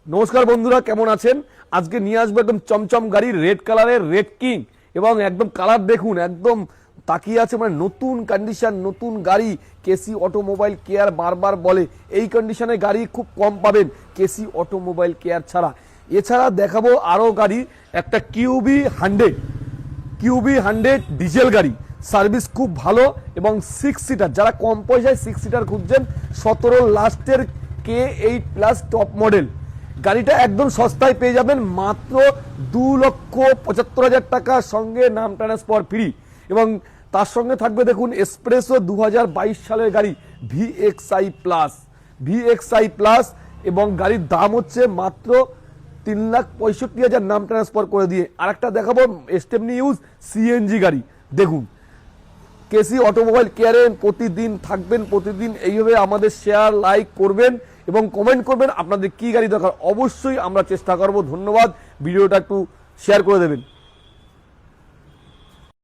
নমস্কার বন্ধুরা, কেমন আছেন? আজকে নিয়ে আসবো একদম চমচম গাড়ি, রেড কালারের রেড কিং। এবং একদম কালার দেখুন, একদম তাকিয়ে আছে, মানে নতুন কন্ডিশন, নতুন গাড়ি। কেসি অটোমোবাইল কেয়ার বারবার বলে এই কন্ডিশনে গাড়ি খুব কম পাবেন কেসি অটোমোবাইল কেয়ার ছাড়া। এছাড়া দেখাবো আরো গাড়ি, একটা কিউবি 100 ডিজেল গাড়ি, সার্ভিস খুব ভালো এবং 6 সিটার। যারা কম পয়সায় 6 সিটার খুঁজছেন, 17 লাস্টের K8+ টপ মডেল গাড়িটা একদম সস্তায় পেয়ে যাবেন, মাত্র 2,75,000 টাকার সঙ্গে নাম ট্রান্সফার ফ্রি। এবং তার সঙ্গে থাকবে দেখুন এসপ্রেসো 2022 সালের গাড়ি ভিএক্সআই প্লাস। এবং গাড়ির দাম হচ্ছে মাত্র 3,65,000 নাম ট্রান্সফার করে দিয়ে। আরেকটা দেখাবো স্টেপনি ইউজ সিএনজি গাড়ি। দেখুন কেসি অটোমোবাইল কেয়ারে প্রতিদিন থাকবেন, প্রতিদিন এইভাবে আমাদের শেয়ার লাইক করবেন এবং কমেন্ট করবেন আপনাদের কি গাড়ি দরকার। অবশ্যই আমরা চেষ্টা করব। ধন্যবাদ, ভিডিওটা একটু শেয়ার করে দেবেন।